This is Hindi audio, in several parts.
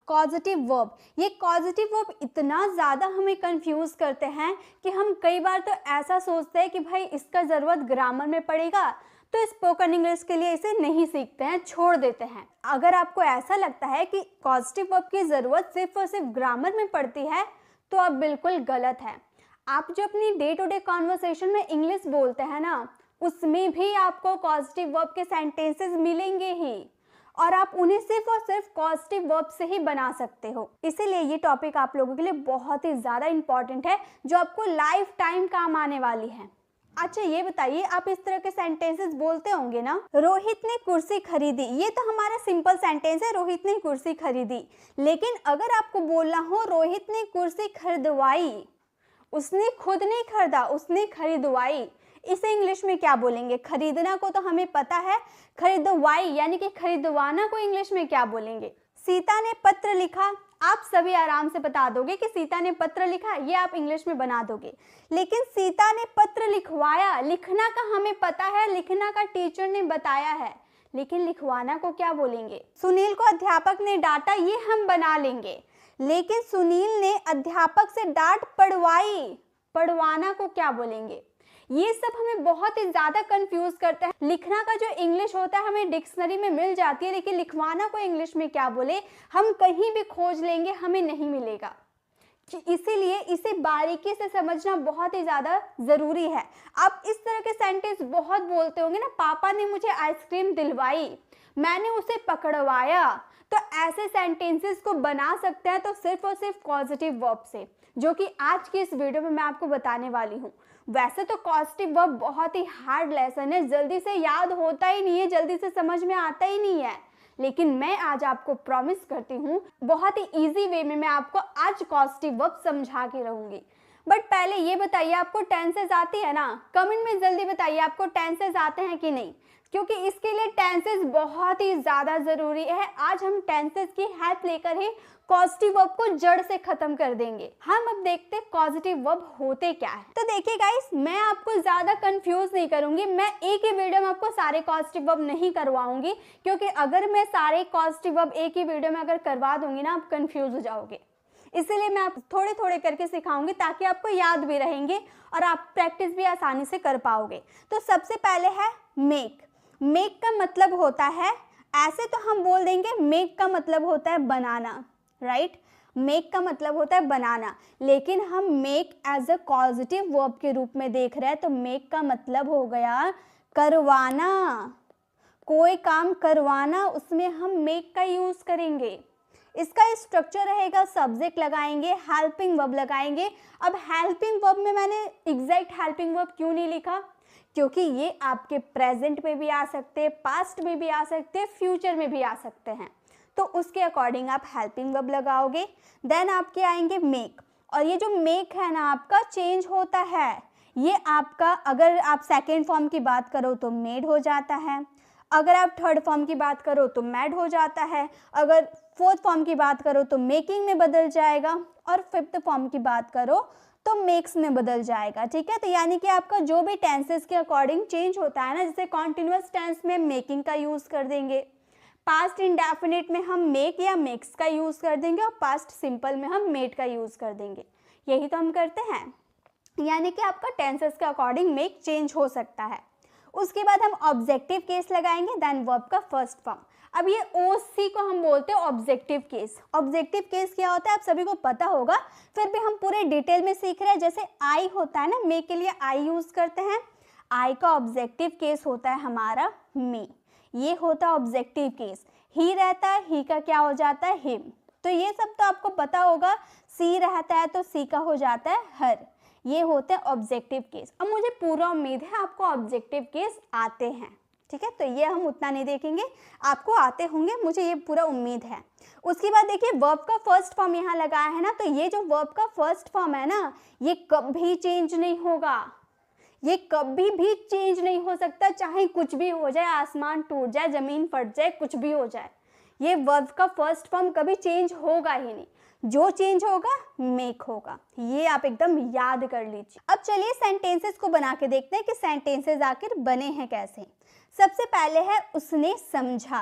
कॉजेटिव वर्ब, ये कॉजेटिव वर्ब इतना ज़्यादा हमें कंफ्यूज करते हैं कि हम कई बार तो ऐसा सोचते हैं कि भाई इसका ज़रूरत ग्रामर में पड़ेगा, तो स्पोकन इंग्लिश के लिए इसे नहीं सीखते हैं, छोड़ देते हैं। अगर आपको ऐसा लगता है कि पॉजिटिव वर्ब की ज़रूरत सिर्फ और सिर्फ ग्रामर में पड़ती है तो आप बिल्कुल गलत है। आप जो अपनी डे टू डे कॉन्वर्सेशन में इंग्लिश बोलते हैं ना, उसमें भी आपको पॉजिटिव वर्ब के सेंटेंसेस मिलेंगे ही, और आप उन्हें सिर्फ और सिर्फ पॉजिटिव वर्ब से ही बना सकते हो। इसीलिए ये टॉपिक आप लोगों के लिए बहुत ही ज़्यादा इंपॉर्टेंट है, जो आपको लाइफ टाइम काम आने वाली है। अच्छा ये बताइए, आप इस तरह के सेंटेंसेस बोलते होंगे ना, रोहित ने कुर्सी खरीदी। ये तो हमारा सिंपल सेंटेंस है, रोहित ने कुर्सी खरीदी। लेकिन अगर आपको बोलना हो रोहित ने कुर्सी खरीदवाई, उसने खुद नहीं खरीदा, उसने खरीदवाई, इसे इंग्लिश में क्या बोलेंगे? खरीदना को तो हमें पता है, खरीदवाई यानी कि खरीदवाना को इंग्लिश में क्या बोलेंगे? सीता ने पत्र लिखा, आप सभी आराम से बता दोगे कि सीता ने पत्र लिखा, ये आप इंग्लिश में बना दोगे। लेकिन सीता ने पत्र लिखवाया, लिखना का हमें पता है, लिखना का टीचर ने बताया है, लेकिन लिखवाना को क्या बोलेंगे? सुनील को अध्यापक ने डांटा, ये हम बना लेंगे। लेकिन सुनील ने अध्यापक से डांट पड़वाई, पढ़वाना को क्या बोलेंगे? ये सब हमें बहुत ही ज़्यादा कंफ्यूज करता है। लिखना का जो इंग्लिश होता है हमें डिक्शनरी में मिल जाती है, लेकिन लिखवाना को इंग्लिश में क्या बोले, हम कहीं भी खोज लेंगे हमें नहीं मिलेगा। इसीलिए इसे बारीकी से समझना बहुत ही ज़्यादा ज़रूरी है। आप इस तरह के सेंटेंस बहुत बोलते होंगे ना, पापा ने मुझे आइसक्रीम दिलवाई, मैंने उसे पकड़वाया। तो ऐसे सेंटेंसेस को बना सकते हैं तो सिर्फ और सिर्फ पॉजिटिव वर्ब से, जो कि आज की इस वीडियो में मैं आपको बताने वाली हूँ। वैसे तो पॉजिटिव वर्ब बहुत ही हार्ड लेसन है, जल्दी से याद होता ही नहीं है, जल्दी से समझ में आता ही नहीं है, लेकिन मैं आज आपको प्रॉमिस करती हूँ बहुत ही इजी वे में मैं आपको आज पॉजिटिव वर्ब समझा के रहूँगी। बट पहले ये बताइए, आपको टेंसेस आती है ना? कमेंट में जल्दी बताइए आपको टेंसेस आते हैं कि नहीं, क्योंकि इसके लिए टेंसेस बहुत ही ज़्यादा ज़रूरी है। आज हम टेंसेस की हेल्प लेकर ही पॉजिटिव वर्ब को जड़ से खत्म कर देंगे। हम अब देखते हैं पॉजिटिव वर्ब होते क्या है। तो देखिए गाइस, मैं आपको ज़्यादा कंफ्यूज नहीं करूंगी, मैं एक ही वीडियो में आपको सारे पॉजिटिव वर्ब नहीं करवाऊंगी, क्योंकि अगर मैं सारे पॉजिटिव वर्ब एक ही वीडियो में अगर करवा दूंगी ना, आप कंफ्यूज हो जाओगे। इसीलिए मैं आप थोड़े थोड़े करके सिखाऊंगी ताकि आपको याद भी रहेंगे और आप प्रैक्टिस भी आसानी से कर पाओगे। तो सबसे पहले है मेक। मेक का मतलब होता है, ऐसे तो हम बोल देंगे मेक का मतलब होता है बनाना, राइट? मेक का मतलब होता है बनाना, लेकिन हम make as a positive verb के रूप में देख रहे हैं, तो मेक का मतलब हो गया करवाना, कोई काम करवाना, उसमें हम मेक का यूज करेंगे। इसका स्ट्रक्चर रहेगा, सब्जेक्ट लगाएंगे, हेल्पिंग वर्ब लगाएंगे। अब हेल्पिंग वर्ब में मैंने एग्जैक्ट हेल्पिंग वर्ब क्यों नहीं लिखा? क्योंकि ये आपके प्रेजेंट में भी आ सकते हैं, पास्ट में भी आ सकते हैं, फ्यूचर में भी आ सकते हैं, तो उसके अकॉर्डिंग आप हेल्पिंग वर्ब लगाओगे। देन आपके आएंगे मेक, और ये जो मेक है ना आपका चेंज होता है, ये आपका अगर आप सेकेंड फॉर्म की बात करो तो मेड हो जाता है, अगर आप थर्ड फॉर्म की बात करो तो मैड हो जाता है, अगर फोर्थ फॉर्म की बात करो तो मेकिंग में बदल जाएगा, और फिफ्थ फॉर्म की बात करो तो मेक्स में बदल जाएगा। ठीक है, तो यानी कि आपका जो भी टेंसेस के अकॉर्डिंग चेंज होता है ना, जैसे कॉन्टिन्यूअस टेंस में मेकिंग का यूज़ कर देंगे, पास्ट इंडेफिनिट में हम मेक या मेक्स का यूज़ कर देंगे, और पास्ट सिंपल में हम मेड का यूज़ कर देंगे। यही तो हम करते हैं, यानी कि आपका टेंसेस के अकॉर्डिंग मेक चेंज हो सकता है। उसके बाद हम ऑब्जेक्टिव केस लगाएंगे, देन वर्ब का फर्स्ट फॉर्म। अब ये OC को हम बोलते हैं ऑब्जेक्टिव केस। ऑब्जेक्टिव केस क्या होता है आप सभी को पता होगा, फिर भी हम पूरे डिटेल में सीख रहे हैं। जैसे आई होता है ना, मे के लिए आई यूज करते हैं, आई का ऑब्जेक्टिव केस होता है हमारा मे, ये होता है ऑब्जेक्टिव केस। ही रहता है, ही का क्या हो जाता है, हिम। तो ये सब तो आपको पता होगा। सी रहता है तो सी का हो जाता है हर। ये होते हैं ऑब्जेक्टिव केस। अब मुझे पूरा उम्मीद है आपको ऑब्जेक्टिव केस आते हैं, ठीक है, तो ये हम उतना नहीं देखेंगे, आपको आते होंगे, मुझे ये पूरा उम्मीद है। उसके बाद देखिए वर्ब का फर्स्ट फॉर्म यहाँ लगाया है ना, तो ये जो वर्ब का फर्स्ट फॉर्म है ना, ये कभी चेंज नहीं होगा, ये कभी भी चेंज नहीं हो सकता, चाहे कुछ भी हो जाए, आसमान टूट जाए, जमीन फट जाए, कुछ भी हो जाए, ये वर्ब का फर्स्ट फॉर्म कभी चेंज होगा ही नहीं। जो चेंज होगा मेक होगा, ये आप एकदम याद कर लीजिए। अब चलिए सेंटेंसेस को बना के देखते हैं कि सेंटेंसेस आखिर बने हैं कैसे। सबसे पहले है उसने समझा।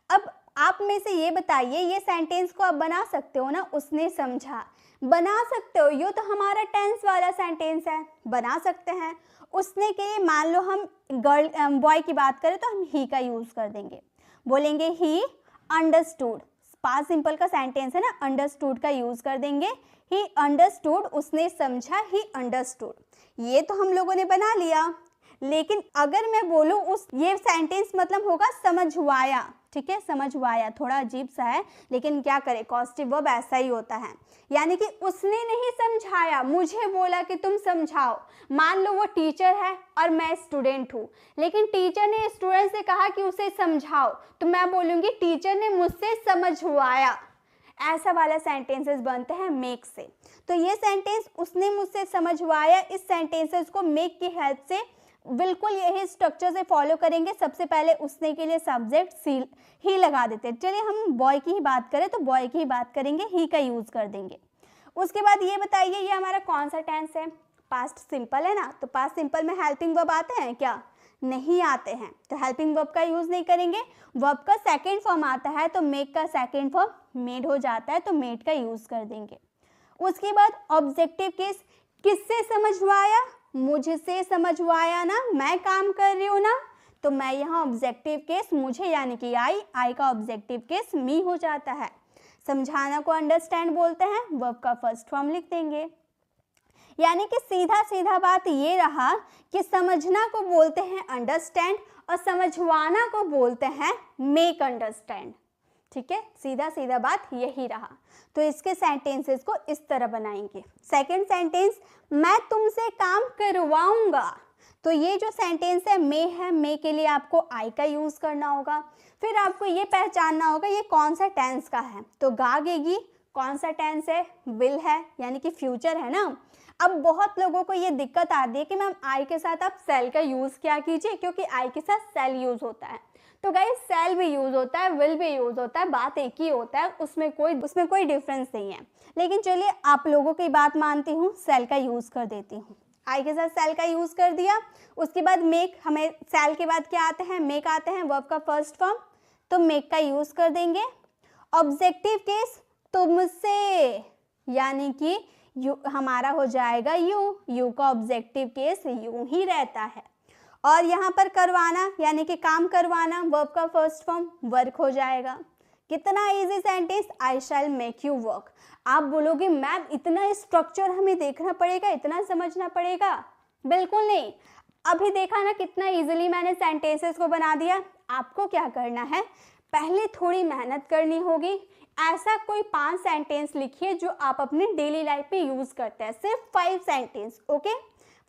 अब आप में से ये बताइए, ये सेंटेंस को आप बना सकते हो ना, उसने समझा, बना सकते हो। ये तो हमारा टेंस वाला सेंटेंस है, बना सकते हैं। उसने के लिए मान लो हम बॉय की बात करें तो हम ही का यूज़ कर देंगे, बोलेंगे ही अंडरस्टूड। पास्ट सिंपल का सेंटेंस है ना, अंडरस्टूड का यूज़ कर देंगे, ही अंडरस्टूड, उसने समझा, ही अंडरस्टूड। ये तो हम लोगों ने बना लिया। लेकिन अगर मैं बोलूँ ये सेंटेंस मतलब होगा समझवाया, ठीक है, समझवाया थोड़ा अजीब सा है, लेकिन क्या करें, कॉजेटिव वर्ब ऐसा ही होता है। यानी कि उसने नहीं समझाया, मुझे बोला कि तुम समझाओ। मान लो वो टीचर है और मैं स्टूडेंट हूँ, लेकिन टीचर ने स्टूडेंट से कहा कि उसे समझाओ, तो मैं बोलूँगी टीचर ने मुझसे समझवाया। ऐसा वाला सेंटेंसेस बनते हैं मेक से। तो ये सेंटेंस उसने मुझसे समझवाया, इस सेंटेंसेस को मेक की हेल्प से बिल्कुल यही स्ट्रक्चर से फॉलो करेंगे। सबसे पहले उसने के लिए सब्जेक्ट ही लगा देते हैं। चलिए हम बॉय की ही बात करें तो बॉय की ही बात करेंगे, ही का यूज़ कर देंगे। उसके बाद ये बताइए, ये हमारा कौन सा टेंस है, पास्ट सिंपल है ना। तो पास्ट सिंपल में हेल्पिंग वर्ब आते हैं क्या, नहीं आते हैं, तो हेल्पिंग वर्ब का यूज़ नहीं करेंगे। वर्ब का सेकेंड फॉर्म आता है तो मेक का सेकेंड फॉर्म मेड हो जाता है, तो मेड का यूज़ कर देंगे। उसके बाद ऑब्जेक्टिव केस, किससे समझवाया, मुझसे समझवाया ना, मैं काम कर रही हूँ ना, तो मैं यहाँ ऑब्जेक्टिव केस मुझे यानी कि आई का ऑब्जेक्टिव केस मी हो जाता है। समझाना को अंडरस्टैंड बोलते हैं, वर्ब का फर्स्ट फॉर्म लिख देंगे। यानी कि सीधा सीधा बात ये रहा कि समझना को बोलते हैं अंडरस्टैंड और समझवाना को बोलते हैं मेक अंडरस्टैंड, ठीक है, सीधा सीधा बात यही रहा। तो इसके सेंटेंसेस को इस तरह बनाएंगे। सेकंड सेंटेंस, मैं तुमसे काम करवाऊंगा। तो ये जो सेंटेंस है, मे के लिए आपको आई का यूज़ करना होगा। फिर आपको ये पहचानना होगा ये कौन सा टेंस का है। तो गागेगी कौन सा टेंस है, विल है, यानी कि फ्यूचर है ना। अब बहुत लोगों को ये दिक्कत आती है कि मैम आई के साथ आप सेल का यूज़ क्या कीजिए, क्योंकि आई के साथ सेल यूज़ होता है। तो गाइस सेल भी यूज़ होता है, विल भी यूज़ होता है, बात एक ही होता है, उसमें कोई डिफरेंस नहीं है। लेकिन चलिए आप लोगों की बात मानती हूँ, सेल का यूज़ कर देती हूँ। आई के साथ सेल का यूज़ कर दिया। उसके बाद मेक, हमें सेल के बाद क्या आते हैं, मेक आते हैं, वर्ब का फर्स्ट फॉर्म, तो मेक का यूज़ कर देंगे। ऑब्जेक्टिव केस, तुमसे, यानी कि यू हमारा हो जाएगा यू का ऑब्जेक्टिव केस यू ही रहता है। और यहाँ पर करवाना यानी कि काम करवाना, वर्ब का फर्स्ट फॉर्म वर्क हो जाएगा। कितना easy sentence, I shell make you work. आप बोलोगे मैम इतना स्ट्रक्चर हमें देखना पड़ेगा, इतना समझना पड़ेगा, बिल्कुल नहीं। अभी देखा ना कितना इजीली मैंने सेंटेंसेस को बना दिया। आपको क्या करना है, पहले थोड़ी मेहनत करनी होगी। ऐसा कोई 5 सेंटेंस लिखिए जो आप अपने डेली लाइफ में यूज़ करते हैं, सिर्फ 5 सेंटेंस, ओके।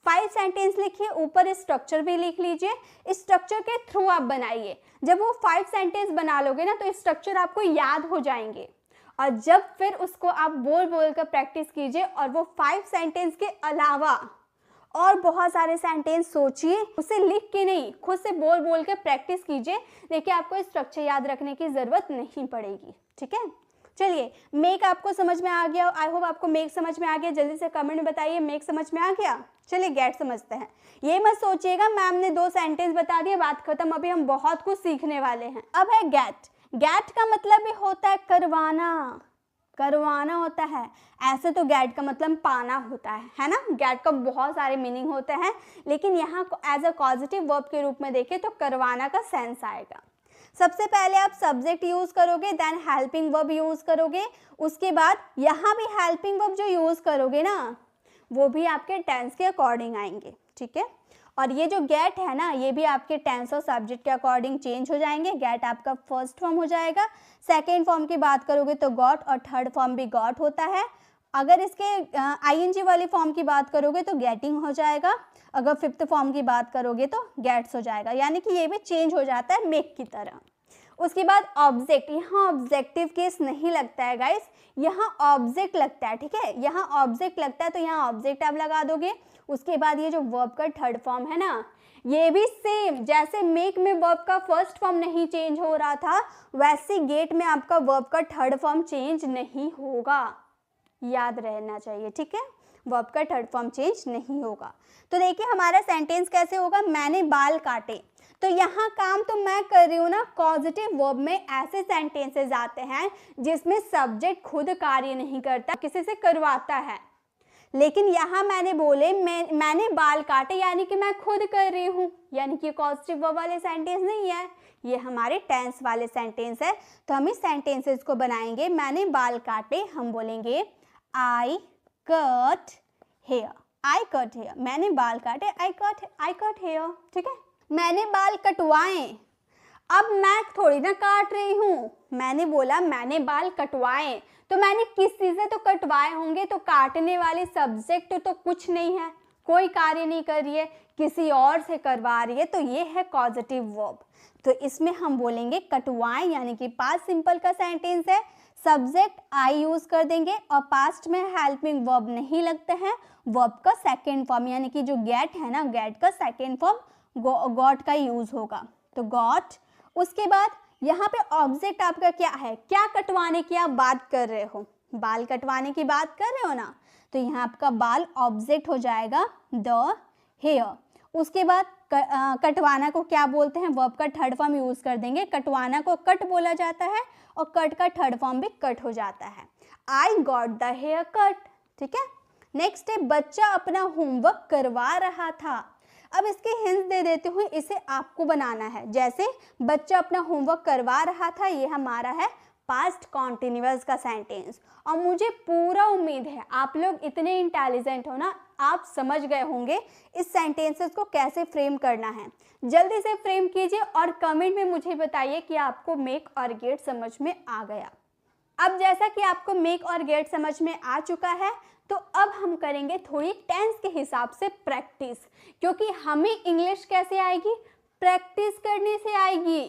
5 सेंटेंस लिखिए, ऊपर स्ट्रक्चर भी लिख लीजिए, स्ट्रक्चर के थ्रू आप बनाइए। जब वो 5 सेंटेंस बना लोगे ना तो स्ट्रक्चर आपको याद हो जाएंगे, और जब फिर उसको आप बोल बोल कर प्रैक्टिस कीजिए। और वो 5 सेंटेंस के अलावा और बहुत सारे सेंटेंस सोचिए, उसे लिख के नहीं, खुद से बोल बोल के प्रैक्टिस कीजिए। देखिए आपको स्ट्रक्चर याद रखने की ज़रूरत नहीं पड़ेगी, ठीक है। चलिए मेक आपको समझ में आ गया, आई होप आपको मेक समझ में आ गया। जल्दी से कमेंट में बताइए मेक समझ में आ गया। चलिए गेट समझते हैं। ये मत सोचिएगा मैम ने 2 सेंटेंस बता दिए बात खत्म, अभी हम बहुत कुछ सीखने वाले हैं। अब है गेट। गेट का मतलब भी होता है करवाना, करवाना होता है। ऐसे तो गेट का मतलब पाना होता है ना। गेट का बहुत सारे मीनिंग होते हैं, लेकिन यहाँ एज अ पॉजिटिव वर्ब के रूप में देखें तो करवाना का सेंस आएगा। सबसे पहले आप सब्जेक्ट यूज़ करोगे, देन हेल्पिंग वर्ब यूज़ करोगे। उसके बाद यहाँ भी हेल्पिंग वर्ब जो यूज़ करोगे ना, वो भी आपके टेंस के अकॉर्डिंग आएंगे, ठीक है। और ये जो गेट है ना, ये भी आपके टेंस और सब्जेक्ट के अकॉर्डिंग चेंज हो जाएंगे। गेट आपका फर्स्ट फॉर्म हो जाएगा। सेकेंड फॉर्म की बात करोगे तो गॉट, और थर्ड फॉर्म भी गॉट होता है। अगर इसके आईएनजी वाली फॉर्म की बात करोगे तो गेटिंग हो जाएगा। अगर फिफ्थ फॉर्म की बात करोगे तो गेट्स हो जाएगा, यानी कि ये भी चेंज हो जाता है मेक की तरह। उसके बाद ऑब्जेक्ट, यहाँ ऑब्जेक्टिव केस नहीं लगता है गाइस, यहाँ ऑब्जेक्ट लगता है, ठीक है। यहाँ ऑब्जेक्ट लगता है तो यहाँ ऑब्जेक्ट आप लगा दोगे। उसके बाद ये जो वर्ब का थर्ड फॉर्म है ना, ये भी सेम जैसे मेक में वर्ब का फर्स्ट फॉर्म नहीं चेंज हो रहा था, वैसे गेट में आपका वर्ब का थर्ड फॉर्म चेंज नहीं होगा, याद रहना चाहिए, ठीक है। वर्ब का थर्ड फॉर्म चेंज नहीं होगा। तो देखिए हमारा सेंटेंस कैसे होगा, मैंने बाल काटे। तो यहाँ काम तो मैं कर रही हूँ ना, पॉजिटिव वर्ब में ऐसे सेंटेंसेस आते हैं जिसमें सब्जेक्ट खुद कार्य नहीं करता, किसी से करवाता है। लेकिन यहाँ मैंने बोले मैंने बाल काटे, यानी कि मैं खुद कर रही हूँ, यानी कि पॉजिटिव वर्ब वाले सेंटेंस नहीं है, ये हमारे टेंस वाले सेंटेंस है। तो हम इस सेंटेंसेस को बनाएंगे, मैंने बाल काटे, हम बोलेंगे I cut hair, I cut hair, मैंने बाल काटे, आई कट हेयर, ठीक है। मैंने बाल कटवाए, अब मैं थोड़ी ना काट रही हूँ, मैंने बोला मैंने बाल कटवाए, तो मैंने किसी से तो कटवाए होंगे, तो काटने वाले सब्जेक्ट तो कुछ नहीं है, कोई कार्य नहीं कर रही है, किसी और से करवा रही है, तो ये है कॉजेटिव वर्ब। तो इसमें हम बोलेंगे कटवाए, यानी कि पास्ट सिंपल का सेंटेंस है, सब्जेक्ट आई यूज कर देंगे और पास्ट में हेल्पिंग वर्ब नहीं लगता है, वर्ब का सेकेंड फॉर्म यानी कि जो गेट है ना, गेट का सेकेंड फॉर्म गॉट का यूज होगा, तो गॉट। उसके बाद यहाँ पे ऑब्जेक्ट आपका क्या है, क्या कटवाने की आप बात कर रहे हो, बाल कटवाने की बात कर रहे हो ना, तो यहाँ आपका बाल ऑब्जेक्ट हो जाएगा द हेयर। उसके बाद कटवाना को क्या बोलते हैं, वर्ब का थर्ड फॉर्म यूज कर देंगे, कटवाना को कट बोला जाता है और कट का थर्ड फॉर्म भी कट हो जाता है, I got the hair cut, ठीक है। नेक्स्ट है बच्चा अपना होमवर्क करवा रहा था। अब इसके हिंट दे देती हूँ, इसे आपको बनाना है। जैसे बच्चा अपना होमवर्क करवा रहा था, ये हमारा है पास्ट कॉन्टिन्यूअस का सेंटेंस, और मुझे पूरा उम्मीद है आप लोग इतने इंटेलिजेंट हो ना, आप समझ गए होंगे इस सेंटेंसेस को कैसे फ्रेम करना है। जल्दी से फ्रेम कीजिए और कमेंट में मुझे बताइए कि आपको मेक और गेट समझ में आ गया। अब जैसा कि आपको मेक और गेट समझ में आ चुका है, तो अब हम करेंगे थोड़ी टेंस के हिसाब से प्रैक्टिस, क्योंकि हमें इंग्लिश कैसे आएगी, प्रैक्टिस करने से आएगी,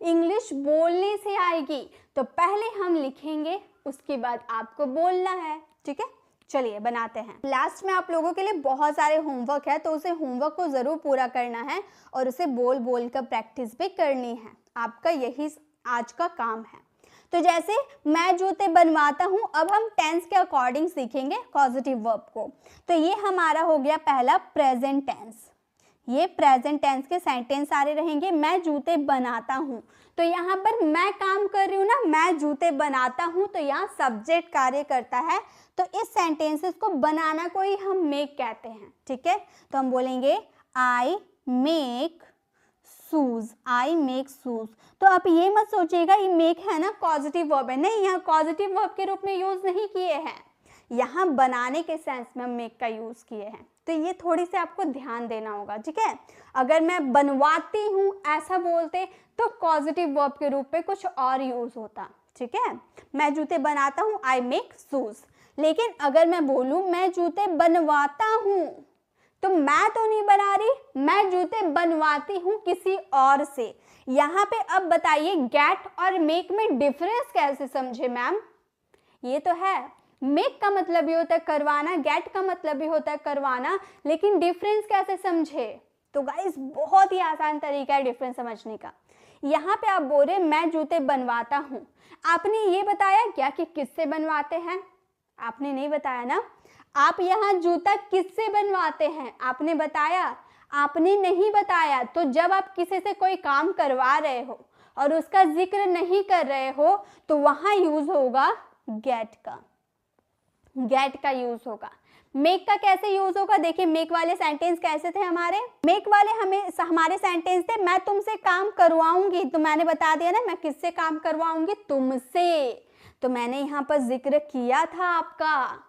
इंग्लिश बोलने से आएगी। तो पहले हम लिखेंगे, उसके बाद आपको बोलना है, ठीक है। चलिए बनाते हैं। लास्ट में आप लोगों के लिए बहुत सारे होमवर्क है, तो उसे होमवर्क को ज़रूर पूरा करना है और उसे बोल बोल कर प्रैक्टिस भी करनी है, आपका यही आज का काम है। तो जैसे मैं जूते बनवाता हूँ, अब हम टेंस के अकॉर्डिंग सीखेंगे पॉजिटिव वर्ब को। तो ये हमारा हो गया पहला प्रेजेंट टेंस, ये प्रेजेंट टेंस के सेंटेंस सारे रहेंगे। मैं जूते बनाता हूँ, तो यहाँ पर मैं काम कर रही हूँ ना, मैं जूते बनाता हूँ, तो यहाँ सब्जेक्ट कार्य करता है, तो इस सेंटेंसेस को बनाना को ही हम मेक कहते हैं, ठीक है। तो हम बोलेंगे I make shoes, I make shoes. तो आप ये मत सोचिएगा ये मेक है ना पॉजिटिव वर्ब है, नहीं, यहाँ पॉजिटिव वर्ब के रूप में यूज नहीं किए हैं, यहाँ बनाने के सेंस में हम मेक का यूज किए हैं। तो ये थोड़ी सी आपको ध्यान देना होगा, ठीक है। अगर मैं बनवाती हूँ ऐसा बोलते तो पॉजिटिव वर्ब के रूप में कुछ और यूज होता, ठीक है। मैं जूते बनाता हूँ, आई मेक शूज, लेकिन अगर मैं बोलूँ मैं जूते बनवाता हूँ, तो मैं तो नहीं बना रही, मैं जूते बनवाती हूँ किसी और से। यहाँ पे अब बताइए गेट और मेक में डिफरेंस कैसे समझे मैम। ये तो है, मेक का मतलब भी होता है करवाना, गेट का मतलब भी होता है करवाना, लेकिन डिफरेंस कैसे समझे। तो गाइस बहुत ही आसान तरीका है डिफरेंस समझने का। यहाँ पे आप बोल रहे मैं जूते बनवाता हूँ, आपने ये बताया क्या कि किससे बनवाते हैं, आपने नहीं बताया ना। आप यहाँ जूता किससे बनवाते हैं आपने बताया, आपने नहीं बताया। तो जब आप किसी से कोई काम करवा रहे हो और उसका जिक्र नहीं कर रहे हो, तो वहाँ यूज होगा गेट का, गेट का यूज होगा। मेक का कैसे यूज होगा, देखिए मेक वाले सेंटेंस कैसे थे हमारे, मेक वाले हमारे सेंटेंस थे मैं तुमसे काम करवाऊंगी, तो मैंने बता दिया ना मैं किससे काम करवाऊंगी, तुमसे। तो मैंने यहाँ पर जिक्र किया था आपका,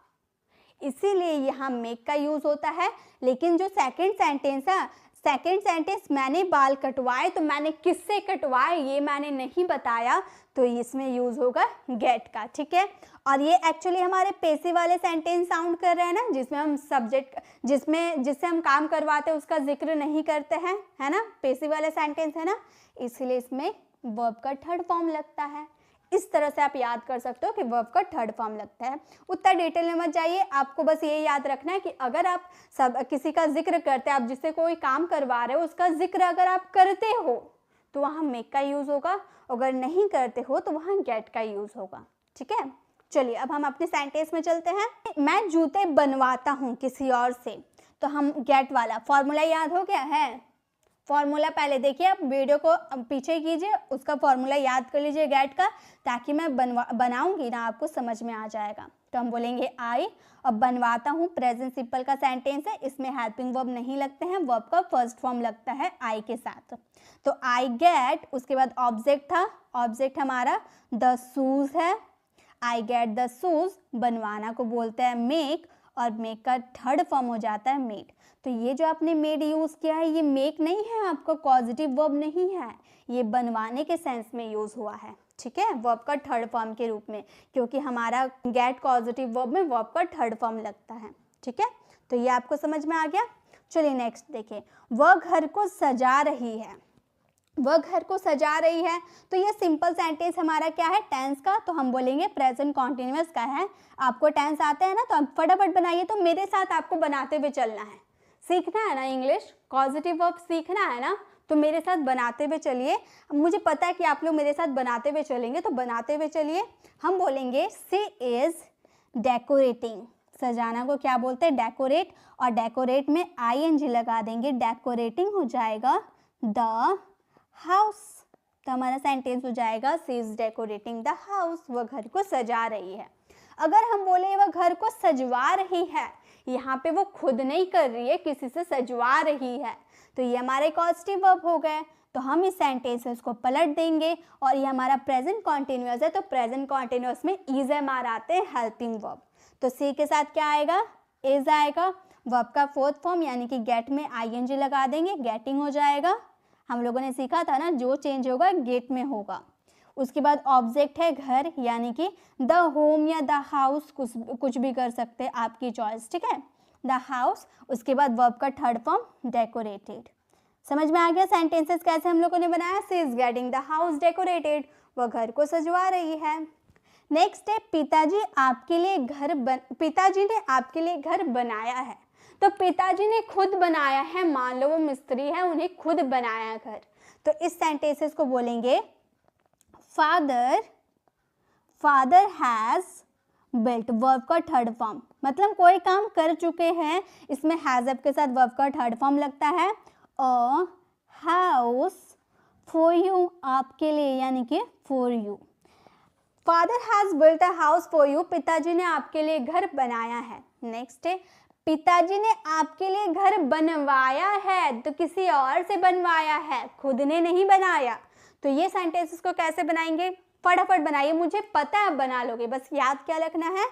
इसीलिए यहाँ मेक का यूज होता है। लेकिन जो सेकंड सेंटेंस है, सेकंड सेंटेंस मैंने बाल कटवाए, तो मैंने किससे कटवाए ये मैंने नहीं बताया, तो इसमें यूज होगा गेट का, ठीक है। और ये एक्चुअली हमारे पैसिव वाले सेंटेंस साउंड कर रहे हैं ना, जिसमें हम सब्जेक्ट जिससे हम काम करवाते हैं उसका जिक्र नहीं करते हैं, है ना, पैसिव वाले सेंटेंस है ना, इसलिए इसमें वर्ब का थर्ड फॉर्म लगता है। इस तरह से आप याद कर सकते हो कि वर्ब का थर्ड फॉर्म लगता है। उतना डिटेल में मत जाइए, आपको बस ये याद रखना है कि अगर आप किसी का जिक्र करते हैं, आप जिससे कोई काम करवा रहे हो उसका जिक्र अगर आप करते हो तो वहाँ मेक का यूज होगा, अगर नहीं करते हो तो वहाँ गेट का यूज होगा, ठीक है। चलिए अब हम अपने सेंटेंस में चलते हैं। मैं जूते बनवाता हूँ किसी और से, तो हम गेट वाला फॉर्मूला याद हो गया है। फॉर्मूला पहले देखिए, आप वीडियो को पीछे कीजिए, उसका फॉर्मूला याद कर लीजिए गेट का, ताकि मैं बनाऊंगी ना आपको समझ में आ जाएगा। तो हम बोलेंगे आई, और बनवाता हूँ प्रेजेंट सिंपल का सेंटेंस है, इसमें हेल्पिंग वर्ब नहीं लगते हैं, वर्ब का फर्स्ट फॉर्म लगता है आई के साथ। तो आई गेट, उसके बाद ऑब्जेक्ट था, ऑब्जेक्ट हमारा द शूज है, आई गेट द शूज। बनवाना को बोलते हैं मेक, और मेक का थर्ड फॉर्म हो जाता है मेड। तो ये जो आपने मेड यूज़ किया है, ये मेक नहीं है, आपका पॉजिटिव वर्ब नहीं है, ये बनवाने के सेंस में यूज़ हुआ है, ठीक है, वर्ब का थर्ड फॉर्म के रूप में, क्योंकि हमारा गेट पॉजिटिव वर्ब में वर्ब का थर्ड फॉर्म लगता है, ठीक है। तो ये आपको समझ में आ गया। चलिए नेक्स्ट देखिए, वह घर को सजा रही है, वह घर को सजा रही है। तो ये सिंपल सेंटेंस हमारा क्या है, टेंस का, तो हम बोलेंगे प्रेजेंट कॉन्टिन्यूअस का है। आपको टेंस आता है ना, तो आप फटाफट बनाइए, तो मेरे साथ आपको बनाते हुए चलना है, सीखना है ना इंग्लिश, पॉजिटिव वर्ब सीखना है ना, तो मेरे साथ बनाते हुए चलिए। मुझे पता है कि आप लोग मेरे साथ बनाते हुए चलेंगे, तो बनाते हुए चलिए। हम बोलेंगे शी इज डेकोरेटिंग, सजाना को क्या बोलते हैं, डेकोरेट, और डेकोरेट में ING लगा देंगे, डेकोरेटिंग हो जाएगा द हाउस। तो हमारा सेंटेंस हो जाएगा she is decorating the house, वह घर को सजा रही है। अगर हम बोले वह घर को सजवा रही है, यहाँ पे वो खुद नहीं कर रही है, किसी से सजवा रही है, तो ये हमारे पॉजिटिव वर्ब हो गए। तो हम इस सेंटेंसेस को पलट देंगे, और ये हमारा प्रेजेंट कॉन्टिन्यूअस है, तो प्रेजेंट कॉन्टिन्यूअस में इज हमारे आते हैं हेल्पिंग वर्ब। तो सी के साथ क्या आएगा, इज आएगा, वर्ब का फोर्थ फॉर्म यानी कि गेट में ING लगा देंगे, गेटिंग हो जाएगा। हम लोगों ने सीखा था ना, जो चेंज होगा गेट में होगा। उसके बाद ऑब्जेक्ट है घर, यानी कि द होम या द हाउस, कुछ भी कर सकते हैं, आपकी चॉइस, ठीक है, द हाउस। उसके बाद वर्ब का थर्ड फॉर्म डेकोरेटेड। समझ में आ गया सेंटेंसेस कैसे हम लोगों ने बनाया। She is getting the house decorated, वह घर को सजवा रही है। नेक्स्ट है पिताजी ने आपके लिए घर बनाया है। तो पिताजी ने खुद बनाया है, मान लो वो मिस्त्री है, उन्हें खुद बनाया घर। तो इस सेंटेंसेस को बोलेंगे फादर हैज बिल्ट, वर्ब का थर्ड फॉर्म, मतलब कोई काम कर चुके हैं, इसमें हैज अप के साथ वर्ब का थर्ड फॉर्म लगता है। अ हाउस फॉर यू, आपके लिए, यानी कि for you. Father has built a house for you, पिताजी ने आपके लिए घर बनाया है। नेक्स्ट है पिताजी ने आपके लिए घर बनवाया है, तो किसी और से बनवाया है, खुद ने नहीं बनाया। तो ये सेंटेंसेस को कैसे बनाएंगे, फटाफट बनाइए, मुझे पता है आप बना लोगे, बस याद क्या रखना है,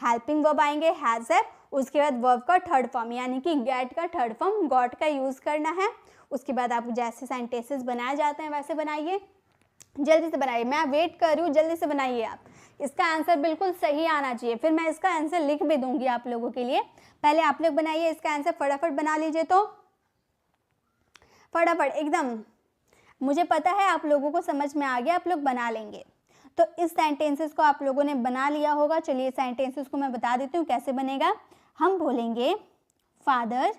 हेल्पिंग वर्ब आएंगे हैज है, उसके बाद वर्ब का थर्ड फॉर्म यानी कि गेट का थर्ड फॉर्म गॉट का यूज करना है। उसके बाद आप जैसे सेंटेंसेस बनाए जाते हैं वैसे बनाइए, जल्दी से बनाइए, मैं वेट कर रही हूँ, जल्दी से बनाइए आप। इसका आंसर बिल्कुल सही आना चाहिए, फिर मैं इसका आंसर लिख भी दूंगी आप लोगों के लिए। पहले आप लोग बनाइए, इसका आंसर फटाफट बना लीजिए, तो फटाफट एकदम, मुझे पता है आप लोगों को समझ में आ गया, आप लोग बना लेंगे। तो इस सेंटेंसेस को आप लोगों ने बना लिया होगा। चलिए सेंटेंसेस को मैं बता देती हूँ कैसे बनेगा। हम बोलेंगे फादर,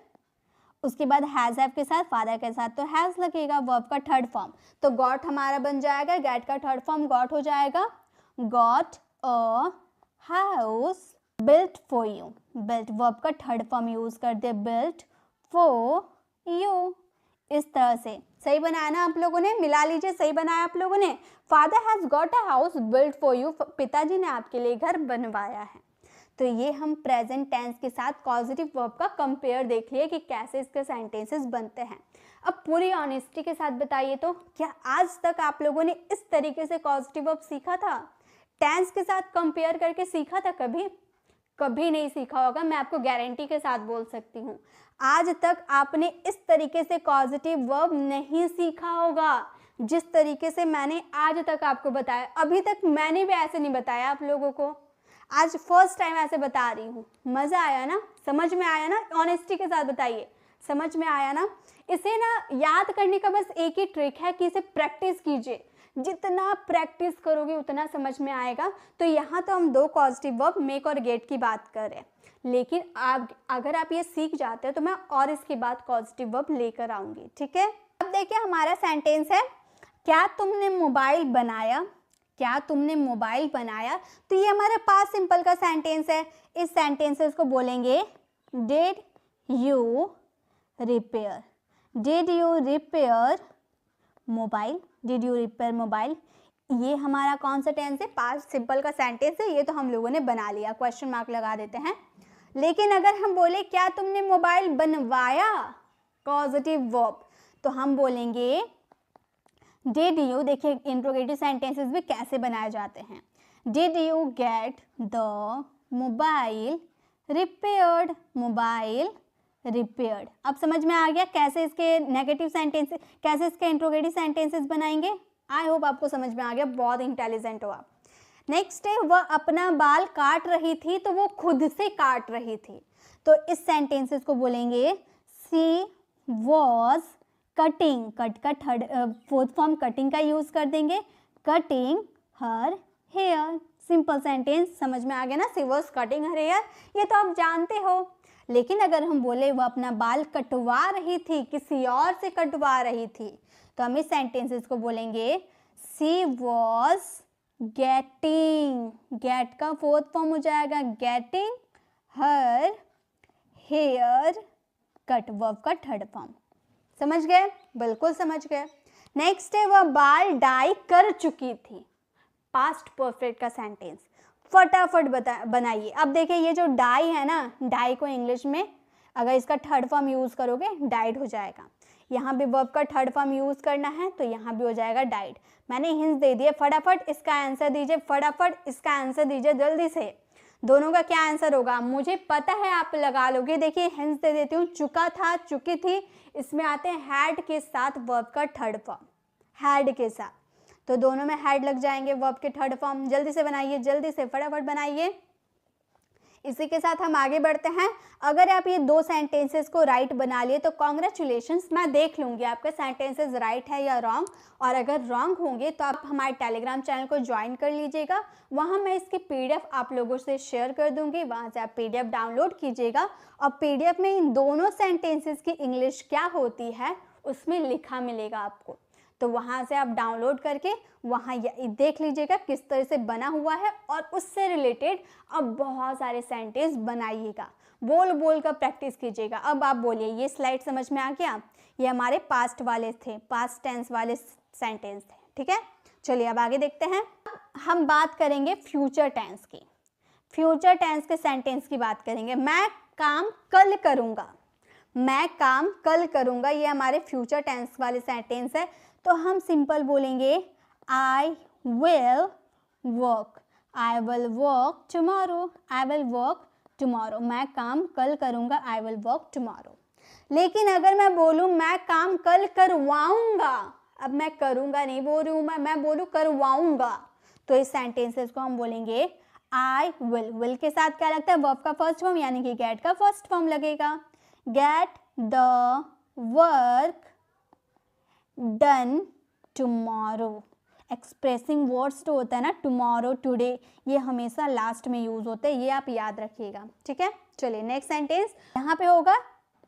उसके बाद हैज हैव के साथ, फादर के साथ तो हैज लगेगा, वर्ब का थर्ड फॉर्म, तो गॉट हमारा बन जाएगा, गेट का थर्ड फॉर्म गॉट हो जाएगा, got a house built for you, built verb का थर्ड फॉर्म यूज कर दे, बिल्ट फॉर यू। इस तरह से सही बनाया ना आप लोगों ने, मिला लीजिए, सही बनाया आप लोगों ने। Father has got a house built for you, पिताजी ने आपके लिए घर बनवाया है। तो ये हम प्रेजेंट टेंस के साथ पॉजिटिव वर्ब का कंपेयर देख लिए कि कैसे इसके सेंटेंसेस बनते हैं। अब पूरी ऑनेस्टी के साथ बताइए, तो क्या आज तक आप लोगों ने इस तरीके से पॉजिटिव वर्ब सीखा था, टेंस के साथ कंपेयर करके सीखा था? कभी नहीं सीखा होगा, मैं आपको गारंटी के साथ बोल सकती हूँ। आज तक आपने इस तरीके से पॉजिटिव वर्ब नहीं सीखा होगा जिस तरीके से मैंने आज तक आपको बताया। अभी तक मैंने भी ऐसे नहीं बताया आप लोगों को, आज फर्स्ट टाइम ऐसे बता रही हूँ। मज़ा आया ना, समझ में आया ना? ऑनेस्टी के साथ बताइए, समझ में आया ना? इसे ना याद करने का बस एक ही ट्रिक है कि इसे प्रैक्टिस कीजिए, जितना प्रैक्टिस करोगे उतना समझ में आएगा। तो यहाँ तो हम दो पॉजिटिव वर्ब मेक और गेट की बात कर रहे हैं, लेकिन अगर आप ये सीख जाते हो तो मैं और इसके बाद पॉजिटिव वर्ब लेकर आऊँगी, ठीक है? अब देखिए हमारा सेंटेंस है, क्या तुमने मोबाइल बनाया? क्या तुमने मोबाइल बनाया, तो ये हमारा पास्ट सिंपल का सेंटेंस है। इस सेंटेंसेस को बोलेंगे did you repair, did you repair mobile, did you repair mobile. ये हमारा कौन सा टेंस है, पास्ट सिंपल का सेंटेंस है। ये तो हम लोगों ने बना लिया, क्वेश्चन मार्क लगा देते हैं। लेकिन अगर हम बोले क्या तुमने मोबाइल बनवाया, पॉजिटिव वर्ब, तो हम बोलेंगे डिड यू। देखिए इंट्रोगेटिव सेंटेंसेस भी कैसे बनाए जाते हैं। Did you get the mobile repaired, mobile repaired. अब समझ में आ गया कैसे इसके नेगेटिव सेंटेंसेस, कैसे इसके इंट्रोगेटिव सेंटेंसेस बनाएंगे। आई होप आपको समझ में आ गया, बहुत इंटेलिजेंट हो आप। नेक्स्ट है वह अपना बाल काट रही थी, तो वो खुद से काट रही थी। तो इस सेंटेंसेस को बोलेंगे शी वॉज कटिंग, कट का थर्ड फोर्थ फॉर्म कटिंग का यूज कर देंगे, cutting her hair. Simple sentence, समझ में आ गया ना, she was cutting her hair, ये तो आप जानते हो। लेकिन अगर हम बोले वह अपना बाल कटवा रही थी, किसी और से कटवा रही थी, तो हम इस सेंटेंसेस को बोलेंगे शी वॉज गेटिंग, गेट का फोर्थ फॉर्म हो जाएगा getting her hair cut, verb का थर्ड फॉर्म। समझ गए, बिल्कुल समझ गए। नेक्स्ट है वह बाल डाई कर चुकी थी, पास्ट परफेक्ट का सेंटेंस, फटाफट बनाइए। अब देखिए ये जो डाई है ना, डाई को इंग्लिश में अगर इसका थर्ड फॉर्म यूज करोगे डाइड हो जाएगा। यहाँ भी वर्ब का थर्ड फॉर्म यूज करना है तो यहाँ भी हो जाएगा डाइड। मैंने हिंस दे दिए, फटाफट इसका आंसर दीजिए, फटाफट इसका आंसर दीजिए जल्दी से। दोनों का क्या आंसर होगा मुझे पता है, आप लगा लोगे। देखिए हिंस दे देती हूँ, चुका था, चुकी थी, इसमें आते हैं हैड के साथ वर्ब का थर्ड फॉर्म, हैड के साथ, तो दोनों में हैड लग जाएंगे वर्ब के थर्ड फॉर्म। जल्दी से बनाइए, जल्दी से फटाफट बनाइए। इसी के साथ हम आगे बढ़ते हैं। अगर आप ये दो सेंटेंसेस को राइट बना लिए तो कॉन्ग्रेचुलेशंस, मैं देख लूँगी आपके सेंटेंसेस राइट है या रॉन्ग, और अगर रॉन्ग होंगे तो आप हमारे टेलीग्राम चैनल को ज्वाइन कर लीजिएगा। वहाँ मैं इसकी पीडीएफ आप लोगों से शेयर कर दूँगी, वहाँ से आप पीडीएफ डाउनलोड कीजिएगा और पीडीएफ में इन दोनों सेंटेंसेस की इंग्लिश क्या होती है उसमें लिखा मिलेगा आपको। तो वहाँ से आप डाउनलोड करके वहाँ देख लीजिएगा किस तरह से बना हुआ है, और उससे रिलेटेड अब बहुत सारे सेंटेंस बनाइएगा, बोल बोल कर प्रैक्टिस कीजिएगा। अब आप बोलिए, ये स्लाइड समझ में आ गया? ये हमारे पास्ट वाले थे, पास्ट टेंस वाले सेंटेंस थे, ठीक है। चलिए अब आगे देखते हैं। हम बात करेंगे फ्यूचर टेंस की, फ्यूचर टेंस के सेंटेंस की बात करेंगे। मैं काम कल करूँगा, मैं काम कल करूँगा, ये हमारे फ्यूचर टेंस वाले सेंटेंस है। तो हम सिंपल बोलेंगे I will work, I will work tomorrow, I will work tomorrow. मैं काम कल करूँगा, आई विल वर्क टुमारो। लेकिन अगर मैं बोलूँ मैं काम कल करवाऊँगा, अब मैं करूँगा नहीं बोल रही हूँ, मैं बोलूँ करवाऊँगा, तो इस सेंटेंसेस को हम बोलेंगे आई विल। विल के साथ क्या लगता है, वर्ब का फर्स्ट फॉर्म यानी कि गेट का फर्स्ट फॉर्म लगेगा। Get the work done tomorrow. Expressing words तो होता है ना, टुमारो, टुडे, ये हमेशा लास्ट में यूज होते हैं, ये आप याद रखिएगा, ठीक है। चलिए नेक्स्ट सेंटेंस यहाँ पे होगा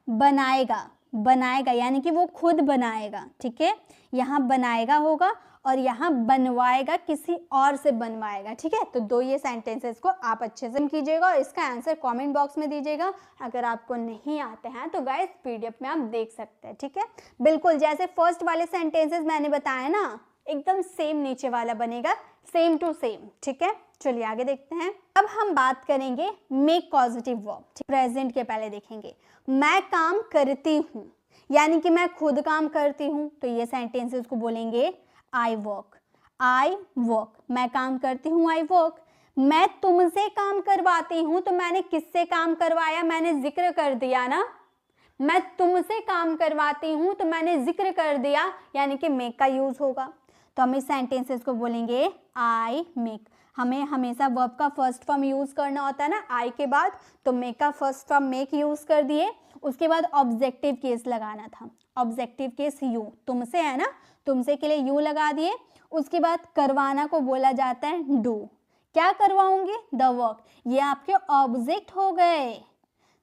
बनाएगा, बनाएगा यानी कि वो खुद बनाएगा, ठीक है। यहाँ बनाएगा होगा और यहाँ बनवाएगा, किसी और से बनवाएगा, ठीक है। तो दो ये सेंटेंसेस को आप अच्छे से कीजिएगा और इसका आंसर कमेंट बॉक्स में दीजिएगा। अगर आपको नहीं आते हैं तो गाइस पीडीएफ में आप देख सकते हैं, ठीक है। बिल्कुल जैसे फर्स्ट वाले सेंटेंसेस मैंने बताया ना, एकदम सेम नीचे वाला बनेगा, सेम टू सेम, ठीक है। चलिए आगे देखते हैं। अब हम बात करेंगे मेक पॉजिटिव वर्ब, प्रेजेंट के पहले देखेंगे। मैं काम करती हूँ यानी कि मैं खुद काम करती हूँ, तो ये सेंटेंसेस को बोलेंगे आई वर्क, आई वर्क, मैं काम करती हूँ, आई वर्क। मैं तुमसे काम करवाती हूँ, तो मैंने किससे काम करवाया, मैंने जिक्र कर दिया ना। मैं तुमसे काम करवाती हूँ तो मैंने जिक्र कर दिया, यानी कि मेक का यूज होगा। तो हम इस सेंटेंसेस को बोलेंगे आई मेक। हमें हमेशा वर्ब का फर्स्ट फॉर्म यूज करना होता है ना आई के बाद, तो मेक का फर्स्ट फॉर्म मेक यूज कर दिए। उसके बाद ऑब्जेक्टिव केस लगाना था, ऑब्जेक्टिव केस यू, तुमसे है ना, तुमसे के लिए यू लगा दिए। उसके बाद करवाना को बोला जाता है डू। क्या करवाऊंगी, द वर्क, ये आपके ऑब्जेक्ट हो गए।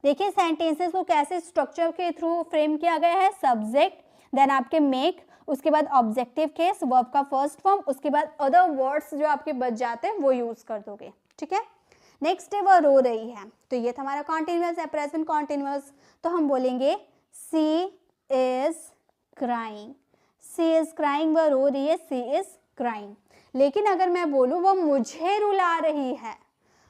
देखिए सेंटेंसेस को कैसे स्ट्रक्चर के थ्रू फ्रेम किया गया है, सब्जेक्ट, देन आपके मेक, उसके बाद ऑब्जेक्टिव केस, वर्ब का फर्स्ट फॉर्म, उसके बाद अदर वर्ड्स जो आपके बच जाते हैं वो यूज कर दोगे, ठीक है। नेक्स्ट है वह रो रही है, तो ये था हमारा कॉन्टिन्यूअस है, प्रेजेंट कॉन्टिन्यूअस। तो हम बोलेंगे she is crying, she is crying, वह रो रही है, सी इज क्राइंग। लेकिन अगर मैं बोलूँ वह मुझे रुला रही है,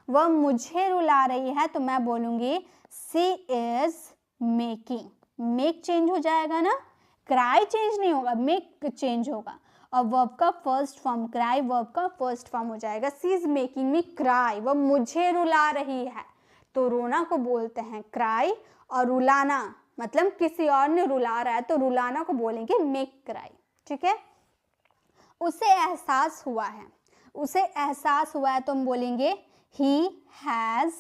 वह मुझे रुला रही है, तो मैं बोलूँगी सी इज मेकिंग, मेक चेंज हो जाएगा ना, क्राई चेंज नहीं होगा, मेक चेंज होगा। और वर्ब का फर्स्ट फॉर्म क्राई, वर्ब का फर्स्ट फॉर्म हो जाएगा सी इज मेकिंग मी क्राई, वह मुझे रुला रही है। तो रोना को बोलते हैं क्राई, और रुलाना मतलब किसी और ने रुला रहा है, तो रुलाना को बोलेंगे मेक क्राई, ठीक है। उसे एहसास हुआ है, उसे एहसास हुआ है, तो हम बोलेंगे he has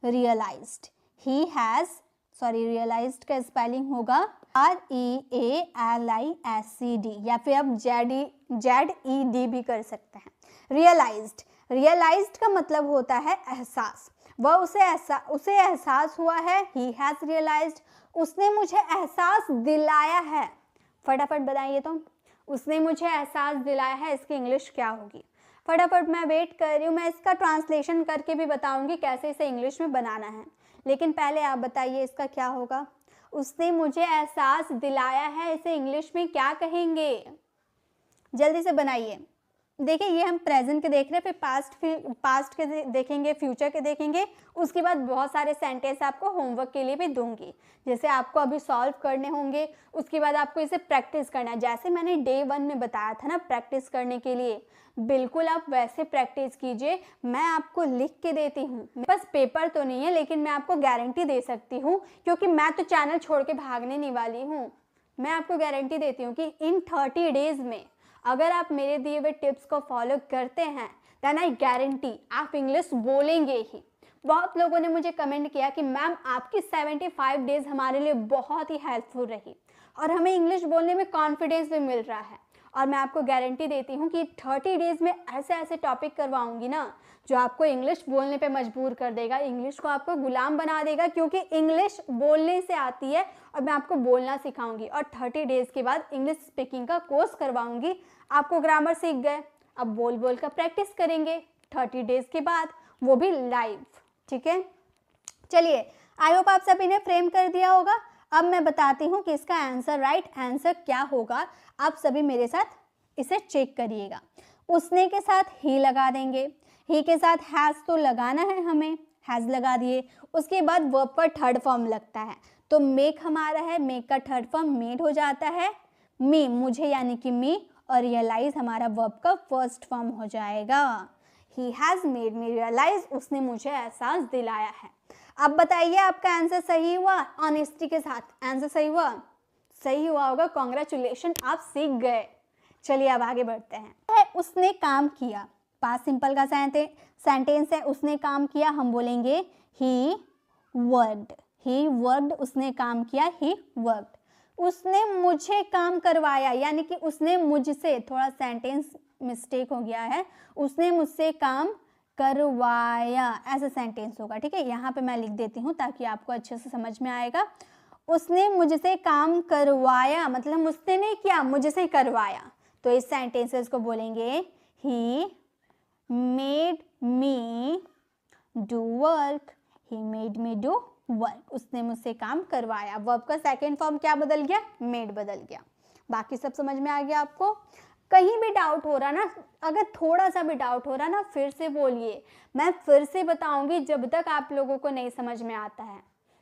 realized, he has, sorry realised का स्पेलिंग होगा REALISED, या फिर आप ZED भी कर सकते हैं। रियलाइज्ड, रियलाइज्ड का मतलब होता है एहसास, वह उसे एहसास हुआ है, he has realized, उसने मुझे एहसास दिलाया है। फटाफट बताइए तो, उसने मुझे एहसास दिलाया है, इसकी इंग्लिश क्या होगी? फटाफट मैं वेट कर रही हूँ, मैं इसका ट्रांसलेशन करके भी बताऊंगी कैसे इसे इंग्लिश में बनाना है, लेकिन पहले आप बताइए इसका क्या होगा। उसने मुझे एहसास दिलाया है, इसे इंग्लिश में क्या कहेंगे? जल्दी से बनाइए। देखिए ये हम प्रेजेंट के देख रहे हैं, फिर पास्ट के देखेंगे, फ्यूचर के देखेंगे, उसके बाद बहुत सारे सेंटेंस आपको होमवर्क के लिए भी दूंगी, जैसे आपको अभी सॉल्व करने होंगे, उसके बाद आपको इसे प्रैक्टिस करना है। जैसे मैंने डे 1 में बताया था ना प्रैक्टिस करने के लिए, बिल्कुल आप वैसे प्रैक्टिस कीजिए। मैं आपको लिख के देती हूँ, बस पेपर तो नहीं है, लेकिन मैं आपको गारंटी दे सकती हूँ, क्योंकि मैं तो चैनल छोड़ के भागने नहीं वाली हूँ। मैं आपको गारंटी देती हूँ कि इन 30 डेज में अगर आप मेरे दिए हुए टिप्स को फॉलो करते हैं, देन आई गारंटी आप इंग्लिश बोलेंगे ही। बहुत लोगों ने मुझे कमेंट किया कि मैम आपकी 75 डेज हमारे लिए बहुत ही हेल्पफुल रही और हमें इंग्लिश बोलने में कॉन्फिडेंस भी मिल रहा है। और मैं आपको गारंटी देती हूँ कि 30 डेज में ऐसे ऐसे टॉपिक करवाऊंगी ना जो आपको इंग्लिश बोलने पे मजबूर कर देगा, इंग्लिश को आपको गुलाम बना देगा, क्योंकि इंग्लिश बोलने से आती है और मैं आपको बोलना सिखाऊंगी। और 30 डेज के बाद इंग्लिश स्पीकिंग का कोर्स करवाऊंगी। आपको ग्रामर सीख गए, अब बोल बोल कर प्रैक्टिस करेंगे 30 डेज के बाद, वो भी लाइव, ठीक है। चलिए, आई होप आप सभी ने फ्रेम कर दिया होगा। अब मैं बताती हूँ कि इसका आंसर, राइट आंसर क्या होगा। आप सभी मेरे साथ इसे चेक करिएगा। उसने के साथ ही लगा देंगे, ही के साथ हैज़ तो लगाना है हमें, हैज़ लगा दिए। उसके बाद वर्ब पर थर्ड फॉर्म लगता है, तो मेक हमारा है, मेक का थर्ड फॉर्म मेड हो जाता है मी, मुझे यानी कि मी, और रियलाइज हमारा वर्ब का फर्स्ट फॉर्म हो जाएगा। He has made me realise, उसने मुझे एहसास दिलाया है। अब बताइए आपका आंसर सही हुआ? ऑनेस्टी के साथ आंसर सही हुआ? सही हुआ होगा, कॉन्ग्रेचुलेशन, आप सीख गए। चलिए अब आगे बढ़ते हैं। उसने काम किया, पास्ट सिंपल का सेंटेंस है, उसने काम किया, हम बोलेंगे ही वर्कड, ही वर्कड, उसने काम किया, ही वर्कड। उसने मुझे काम करवाया, यानी कि उसने मुझसे, थोड़ा सेंटेंस मिस्टेक हो गया है, उसने मुझसे काम करवाया, ऐसा सेंटेंस होगा, ठीक है। यहाँ पे मैं लिख देती हूँ ताकि आपको अच्छे से समझ में आएगा। उसने मुझसे काम करवाया मतलब मुझसे नहीं किया, मुझसे करवाया, तो इस सेंटेंसेस को बोलेंगे he made me do work, he made me do work, उसने मुझसे काम करवाया। वर्ब का सेकेंड फॉर्म क्या बदल गया? मेड बदल गया। बाकी सब समझ में आ गया आपको? कहीं भी डाउट हो रहा ना, अगर थोड़ा सा भी डाउट हो रहा ना, फिर से बोलिए, मैं फिर से बताऊंगी जब तक आप लोगों को नहीं समझ में आता है।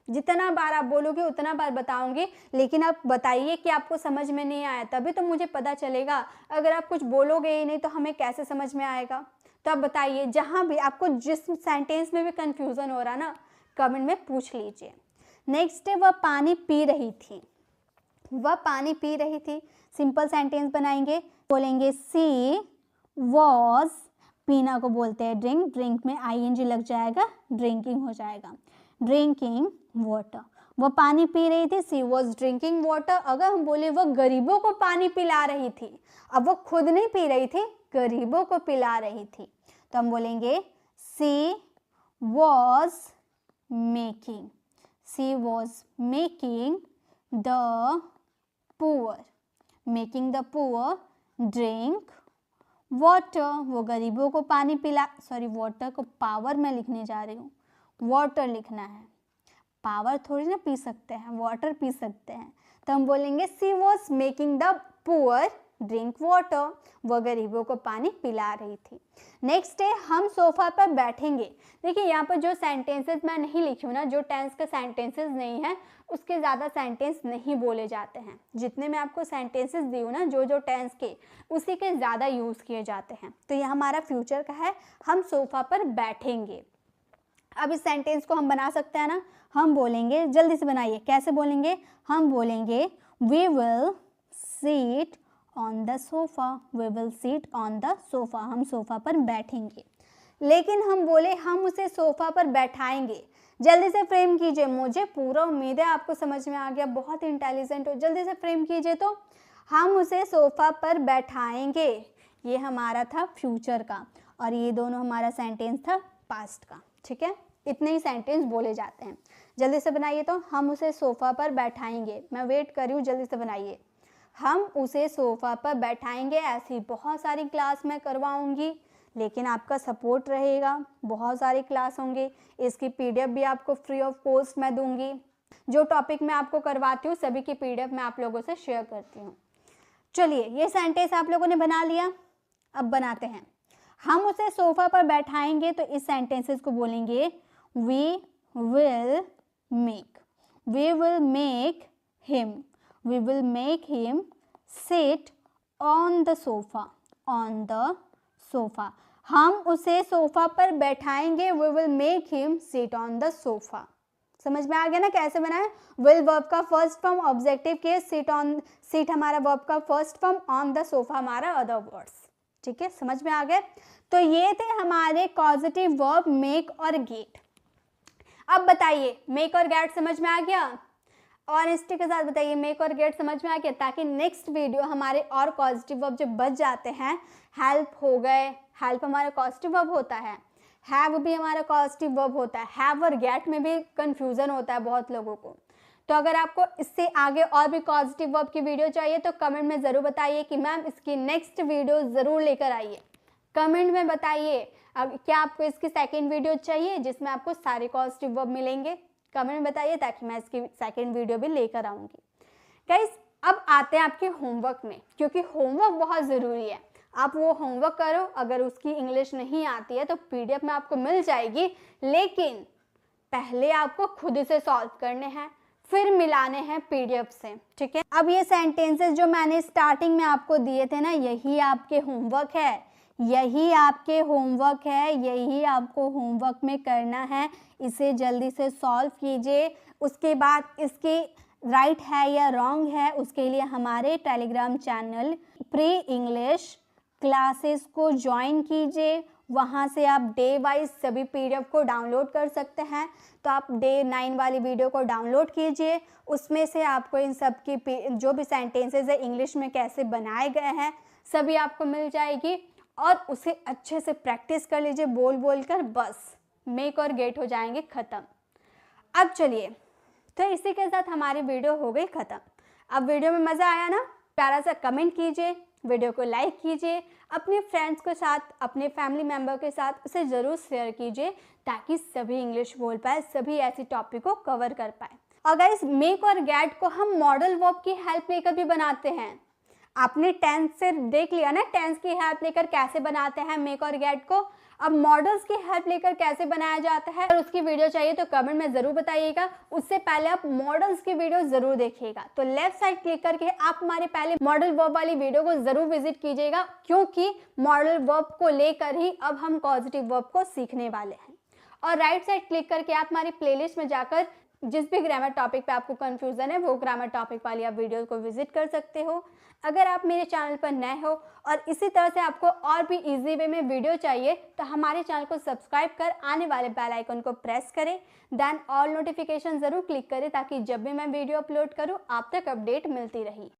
जितना बार आप बोलोगे उतना बार बताऊंगी, लेकिन आप बताइए कि आपको समझ में नहीं आया, तभी तो मुझे पता चलेगा। अगर आप कुछ बोलोगे ही नहीं तो हमें कैसे समझ में आएगा? तो आप बताइए, जहाँ भी आपको जिस सेंटेंस में भी कंफ्यूजन हो रहा ना, कमेंट में पूछ लीजिए। नेक्स्ट है वह पानी पी रही थी, वह पानी पी रही थी, सिंपल सेंटेंस बनाएंगे, बोलेंगे सी वॉज, पीना को बोलते हैं ड्रिंक, ड्रिंक में ING लग जाएगा, ड्रिंकिंग हो जाएगा, ड्रिंकिंग वाटर। वह पानी पी रही थी, सी वॉज ड्रिंकिंग वाटर। अगर हम बोले वह गरीबों को पानी पिला रही थी, अब वो खुद नहीं पी रही थी, गरीबों को पिला रही थी, तो हम बोलेंगे she was making, she was making the poor, making the poor drink water, वो गरीबों को पानी पिला, सॉरी वाटर को पावर में लिखने जा रही हूँ, वाटर लिखना है, पावर थोड़ी ना पी सकते हैं, वाटर पी सकते हैं, तो हम बोलेंगे she was making the poor drink water, वो गरीबों को पानी पिला रही थी। नेक्स्ट है हम सोफा पर बैठेंगे। देखिए यहाँ पर जो सेंटेंसेस मैं नहीं लिखी हूँ ना, जो टेंस के सेंटेंसेस नहीं है उसके ज़्यादा सेंटेंस नहीं बोले जाते हैं। जितने मैं आपको सेंटेंसेस दी हूँ ना, जो जो टेंस के, उसी के ज़्यादा यूज़ किए जाते हैं। तो ये हमारा फ्यूचर का है, हम सोफा पर बैठेंगे। अब इस सेंटेंस को हम बना सकते हैं ना, हम बोलेंगे, जल्दी से बनाइए, कैसे बोलेंगे, हम बोलेंगे we will seat on the sofa, we will seat on the sofa, हम सोफा पर बैठेंगे। लेकिन हम बोले हम उसे सोफा पर बैठाएंगे। जल्दी से फ्रेम कीजिए, मुझे पूरा उम्मीद है आपको समझ में आ गया, बहुत इंटेलिजेंट हो, जल्दी से फ्रेम कीजिए। तो हम उसे सोफा पर बैठाएंगे, ये हमारा था फ्यूचर का, और ये दोनों हमारा सेंटेंस था पास्ट का। ठीक है, इतने ही सेंटेंस बोले जाते हैं। जल्दी से बनाइए, तो हम उसे सोफा पर बैठाएंगे, मैं वेट कर रही हूँ, जल्दी से बनाइए। हम उसे सोफा पर बैठाएंगे। ऐसी बहुत सारी क्लास मैं करवाऊंगी, लेकिन आपका सपोर्ट रहेगा, बहुत सारी क्लास होंगे, इसकी पीडीएफ भी आपको फ्री ऑफ कॉस्ट मैं दूंगी। जो टॉपिक मैं आपको करवाती हूँ सभी की पीडीएफ मैं आप लोगों से शेयर करती हूँ। चलिए, ये सेंटेंस आप लोगों ने बना लिया, अब बनाते हैं। हम उसे सोफा पर बैठाएंगे, तो इस सेंटेंसेस को बोलेंगे we will make him, we will make him sit on the sofa, हम उसे सोफा पर बैठाएंगे, we will make him sit on the sofa। समझ में आ गया ना कैसे बना है। will वर्ब का first form, objective case, sit हमारा वर्ब का first form, on the sofa हमारा अदर वर्ड्स। ठीक है, समझ में आ गए। तो ये थे हमारे कॉजेटिव वर्ब मेक और गेट। अब बताइए, मेक और गेट समझ में आ गया? ऑनेस्टी के साथ बताइए, मेक और गेट समझ में आ गया? ताकि नेक्स्ट वीडियो हमारे और पॉजिटिव वर्ब जो बच जाते हैं, हेल्प हो गए, हेल्प हमारा पॉजिटिव वर्ब होता है, हैव भी हमारा पॉजिटिव वर्ब होता है, हैव और गेट में भी कंफ्यूजन होता है बहुत लोगों को। तो अगर आपको इससे आगे और भी पॉजिटिव वर्ब की वीडियो चाहिए तो कमेंट में ज़रूर बताइए कि मैम इसकी नेक्स्ट वीडियो ज़रूर लेकर आइए। कमेंट में बताइए क्या आपको इसकी सेकेंड वीडियो चाहिए जिसमें आपको सारे पॉजिटिव वर्ब मिलेंगे। कमेंट बताइए ताकि मैं इसकी सेकंड वीडियो भी लेकर आऊँगी। गाइस, अब आते हैं आपके होमवर्क में, क्योंकि होमवर्क बहुत ज़रूरी है। आप वो होमवर्क करो, अगर उसकी इंग्लिश नहीं आती है तो पीडीएफ में आपको मिल जाएगी, लेकिन पहले आपको खुद से सॉल्व करने हैं, फिर मिलाने हैं पीडीएफ से। ठीक है, अब ये सेंटेंसेस जो मैंने स्टार्टिंग में आपको दिए थे ना, यही आपके होमवर्क है, यही आपके होमवर्क है, यही आपको होमवर्क में करना है। इसे जल्दी से सॉल्व कीजिए। उसके बाद इसकी राइट है या रॉन्ग है उसके लिए हमारे Telegram channel pre English classes को ज्वाइन कीजिए। वहाँ से आप डे वाइज सभी पीडीएफ को डाउनलोड कर सकते हैं। तो आप डे 9 वाली वीडियो को डाउनलोड कीजिए, उसमें से आपको इन सब की जो भी सेंटेंसेस है इंग्लिश में कैसे बनाए गए हैं सभी आपको मिल जाएगी, और उसे अच्छे से प्रैक्टिस कर लीजिए बोल बोल कर, बस मेक और गेट हो जाएंगे ख़त्म। अब चलिए, तो इसी के साथ हमारी वीडियो हो गई ख़त्म। अब वीडियो में मज़ा आया ना? प्यारा सा कमेंट कीजिए, वीडियो को लाइक कीजिए, अपने फ्रेंड्स के साथ, अपने फैमिली मेम्बर के साथ उसे ज़रूर शेयर कीजिए ताकि सभी इंग्लिश बोल पाए, सभी ऐसी टॉपिक को कवर कर पाए। और गाइस, मेक और गेट को हम मॉडल वर्ब की हेल्प लेकर भी बनाते हैं। आपने टेंस से देख लिया ना, टेंस की हेल्प लेकर कैसे बनाते हैं मेक और गेट को। अब मॉडल्स की हेल्प लेकर कैसे बनाया जाता है, अगर उसकी वीडियो चाहिए तो कमेंट में ज़रूर बताइएगा। उससे पहले आप मॉडल्स की वीडियो ज़रूर देखिएगा। तो लेफ्ट साइड क्लिक करके आप हमारे पहले मॉडल वर्ब वाली वीडियो को ज़रूर विजिट कीजिएगा, क्योंकि मॉडल वर्ब को लेकर ही अब हम पॉजिटिव वर्ब को सीखने वाले हैं। और राइट साइड क्लिक करके आप हमारी प्लेलिस्ट में जाकर जिस भी ग्रामर टॉपिक पे आपको कंफ्यूजन है वो ग्रामर टॉपिक वाली आप वीडियो को विजिट कर सकते हो। अगर आप मेरे चैनल पर नए हो और इसी तरह से आपको और भी इजी वे में वीडियो चाहिए तो हमारे चैनल को सब्सक्राइब कर आने वाले बेल आइकन को प्रेस करें, देन ऑल नोटिफिकेशन ज़रूर क्लिक करें ताकि जब भी मैं वीडियो अपलोड करूं आप तक अपडेट मिलती रही।